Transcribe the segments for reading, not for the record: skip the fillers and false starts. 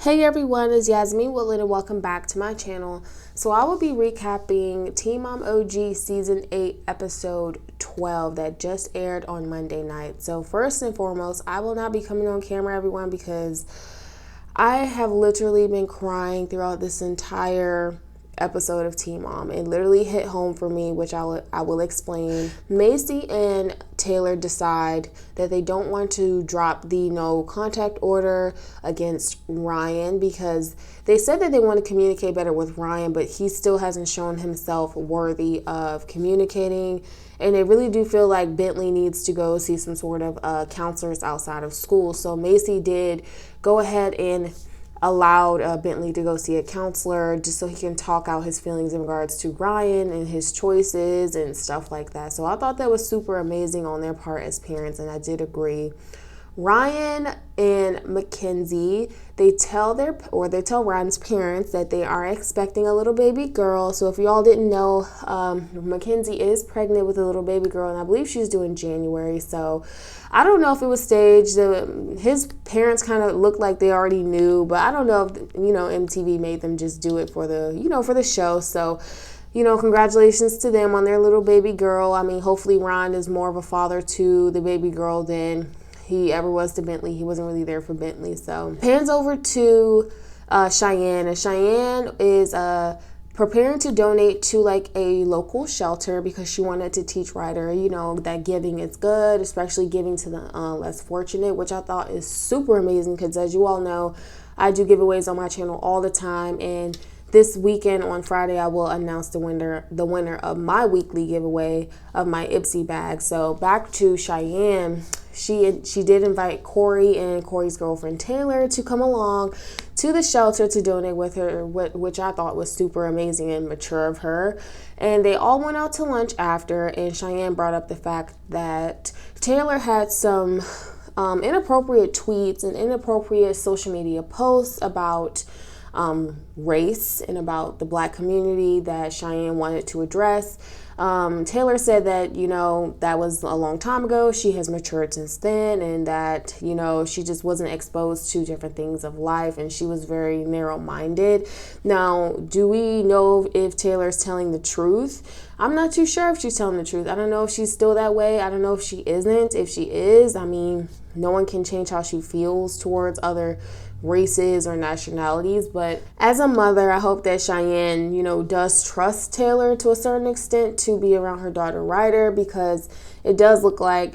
Hey everyone, it's Yasmin Woodland and welcome back to my channel. So I will be recapping Teen Mom OG Season 8 Episode 12 that just aired on Monday night. So first and foremost, I will not be coming on camera, everyone, because I have literally been crying throughout this entire episode of Teen Mom. It literally hit home for me, which I will explain. Macy and Taylor decide that they don't want to drop the no contact order against Ryan because they said that they want to communicate better with Ryan, but he still hasn't shown himself worthy of communicating. And they really do feel like Bentley needs to go see some sort of counselors outside of school. So Macy did go ahead and allowed Bentley to go see a counselor just so he can talk out his feelings in regards to Ryan and his choices and stuff like that. So I thought that was super amazing on their part as parents, and I did agree. Ryan and Mackenzie, they tell Ryan's parents that they are expecting a little baby girl. So if y'all didn't know, Mackenzie is pregnant with a little baby girl, and I believe she's due in January. So I don't know if it was staged. His parents kind of looked like they already knew, but I don't know if, MTV made them just do it for the show. So, congratulations to them on their little baby girl. I mean, hopefully Ryan is more of a father to the baby girl than he ever was to Bentley. He wasn't really there for Bentley. So pans over to Cheyenne, and Cheyenne is preparing to donate to like a local shelter because she wanted to teach Ryder, that giving is good, especially giving to the less fortunate, which I thought is super amazing because, as you all know, I do giveaways on my channel all the time, and this weekend on Friday, I will announce the winner of my weekly giveaway of my Ipsy bag. So back to Cheyenne. She did invite Corey and Corey's girlfriend Taylor to come along to the shelter to donate with her, which I thought was super amazing and mature of her. And they all went out to lunch after, and Cheyenne brought up the fact that Taylor had some inappropriate tweets and inappropriate social media posts about race and about the Black community that Cheyenne wanted to address. Taylor said that, that was a long time ago. She has matured since then, and that, she just wasn't exposed to different things of life, and she was very narrow-minded. Now, do we know if Taylor's telling the truth? I'm not too sure if she's telling the truth. I don't know if she's still that way. I don't know if she isn't. If she is, I mean, no one can change how she feels towards other races or nationalities, but as a mother, I hope that Cheyenne, does trust Taylor to a certain extent to be around her daughter Ryder, because it does look like,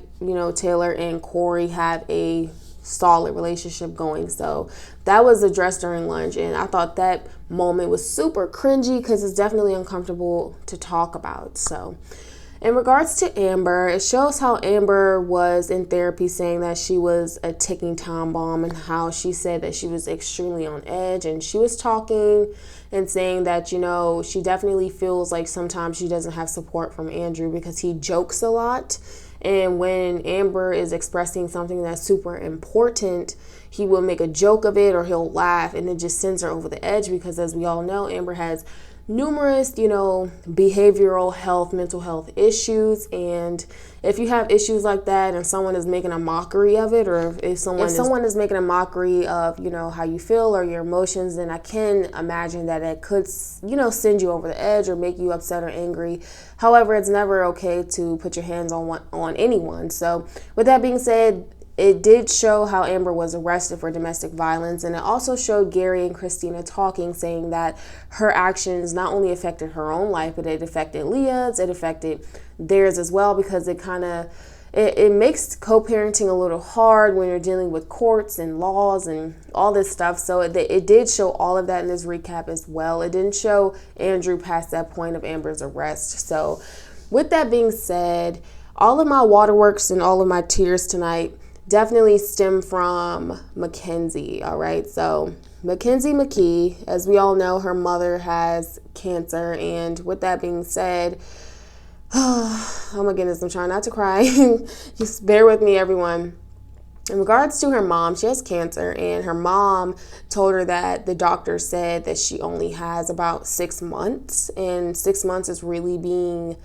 Taylor and Corey have a solid relationship going. So that was addressed during lunch, and I thought that moment was super cringy because it's definitely uncomfortable to talk about. So in regards to Amber, it shows how Amber was in therapy saying that she was a ticking time bomb, and how she said that she was extremely on edge, and she was talking and saying that, she definitely feels like sometimes she doesn't have support from Andrew because he jokes a lot. And when Amber is expressing something that's super important, he will make a joke of it or he'll laugh, and it just sends her over the edge because, as we all know, Amber has numerous, behavioral health, mental health issues. And if you have issues like that and someone is making a mockery of it, or if someone is making a mockery of, how you feel or your emotions, then I can imagine that it could, send you over the edge or make you upset or angry. However, it's never okay to put your hands on anyone. So with that being said, it did show how Amber was arrested for domestic violence, and it also showed Gary and Christina talking, saying that her actions not only affected her own life, but it affected Leah's, it affected theirs as well, because it makes co-parenting a little hard when you're dealing with courts and laws and all this stuff. So it did show all of that in this recap as well. It didn't show Andrew past that point of Amber's arrest. So with that being said, all of my waterworks and all of my tears tonight definitely stem from Mackenzie, all right? So Mackenzie McKee, as we all know, her mother has cancer, and with that being said, oh my goodness, I'm trying not to cry. Just bear with me, everyone. In regards to her mom, she has cancer, and her mom told her that the doctor said that she only has about 6 months, and 6 months is really being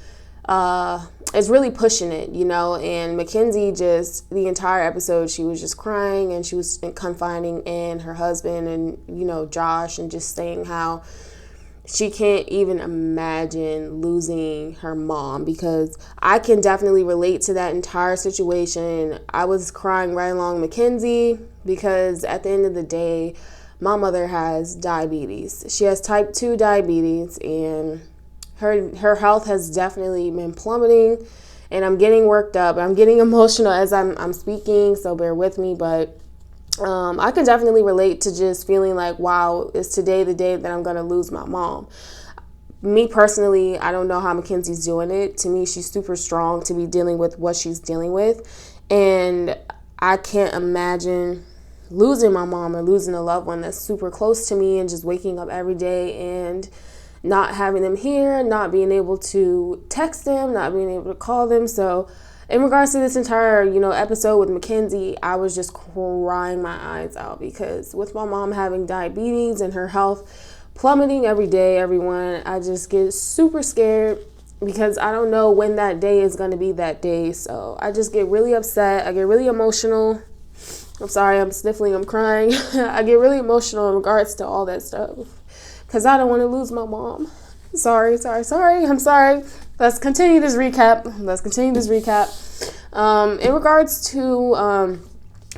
is really pushing it, you know. And Mackenzie, just the entire episode, she was just crying, and she was confiding in her husband and, you know, Josh, and just saying how she can't even imagine losing her mom, because I can definitely relate to that entire situation. I was crying right along Mackenzie, because at the end of the day, my mother has diabetes. She has type 2 diabetes, and her health has definitely been plummeting, and I'm getting worked up. I'm getting emotional as I'm speaking, so bear with me, but I can definitely relate to just feeling like, wow, is today the day that I'm going to lose my mom? Me personally, I don't know how Mackenzie's doing it. To me, she's super strong to be dealing with what she's dealing with, and I can't imagine losing my mom or losing a loved one that's super close to me, and just waking up every day and not having them here, not being able to text them, not being able to call them. So in regards to this entire, you know, episode with Mackenzie, I was just crying my eyes out, because with my mom having diabetes and her health plummeting every day, everyone, I just get super scared, because I don't know when that day is going to be that day. So I just get really upset. I get really emotional. I'm sorry, I'm sniffling, I'm crying. I get really emotional in regards to all that stuff, because I don't want to lose my mom. Sorry. I'm sorry. Let's continue this recap. In regards to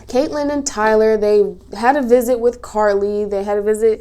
Catelynn and Tyler, they had a visit with Carly. They had a visit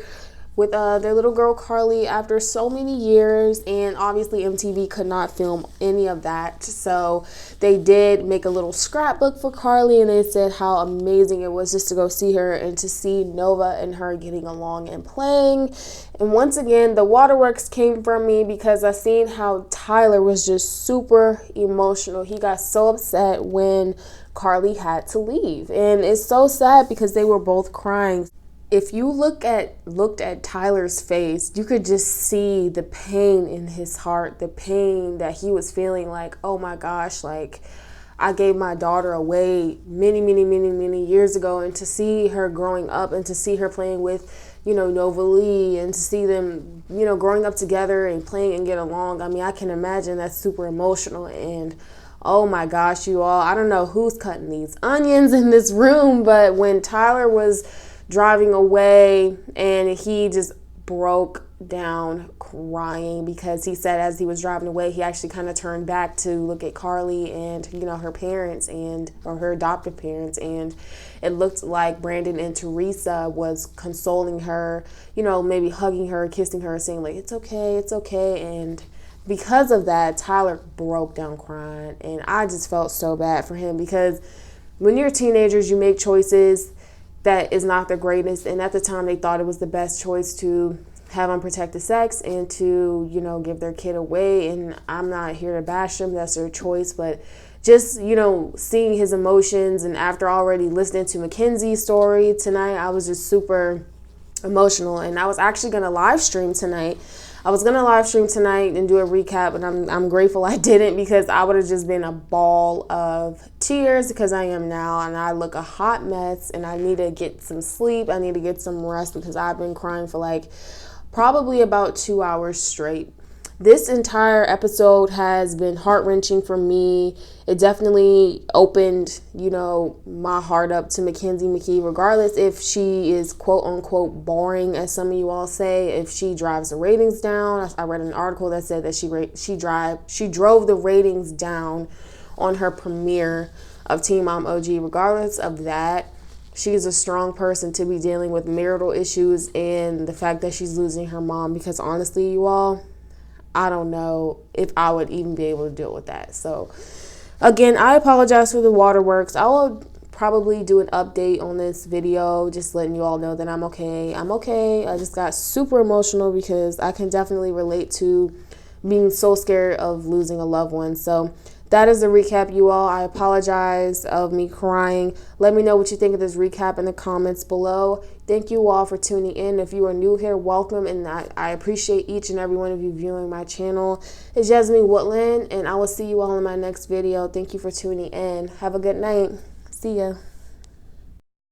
with their little girl Carly after so many years, and obviously MTV could not film any of that, so they did make a little scrapbook for Carly, and they said how amazing it was just to go see her and to see Nova and her getting along and playing. And once again, the waterworks came from me, because I seen how Tyler was just super emotional. He got so upset when Carly had to leave, and it's so sad because they were both crying. If you looked at Tyler's face, you could just see the pain in his heart, the pain that he was feeling, like, oh my gosh, like, I gave my daughter away many years ago, and to see her growing up, and to see her playing with, you know, Nova Lee, and to see them, you know, growing up together and playing and get along. I mean, I can imagine that's super emotional. And oh my gosh, you all, I don't know who's cutting these onions in this room, but when Tyler was driving away, and he just broke down crying, because he said as he was driving away, he actually kind of turned back to look at Carly and, you know, her parents, or her adoptive parents, and it looked like Brandon and Teresa was consoling her, you know, maybe hugging her, kissing her, saying like, it's okay. And because of that, Tyler broke down crying, and I just felt so bad for him, because when you're teenagers, you make choices that is not the greatest, and at the time they thought it was the best choice to have unprotected sex and to, you know, give their kid away. And I'm not here to bash them, that's their choice, but just, you know, seeing his emotions, and after already listening to Mackenzie's story tonight, I was just super emotional. And I was actually going to live stream tonight. and do a recap, but I'm grateful I didn't, because I would have just been a ball of tears, because I am now, and I look a hot mess, and I need to get some sleep. I need to get some rest, because I've been crying for like probably about 2 hours straight. This entire episode has been heart-wrenching for me. It definitely opened, you know, my heart up to Mackenzie McKee, regardless if she is quote-unquote boring, as some of you all say, if she drives the ratings down. I read an article that said that she drove the ratings down on her premiere of Teen Mom OG. Regardless of that, she's a strong person to be dealing with marital issues and the fact that she's losing her mom, because honestly, you all, I don't know if I would even be able to deal with that. So again, I apologize for the waterworks. I will probably do an update on this video, just letting you all know that I'm okay. I just got super emotional, because I can definitely relate to being so scared of losing a loved one. So that is the recap, you all. I apologize of me crying. Let me know what you think of this recap in the comments below. Thank you all for tuning in. If you are new here, welcome, and I appreciate each and every one of you viewing my channel. It's Jasmine Woodland, and I will see you all in my next video. Thank you for tuning in. Have a good night. See ya.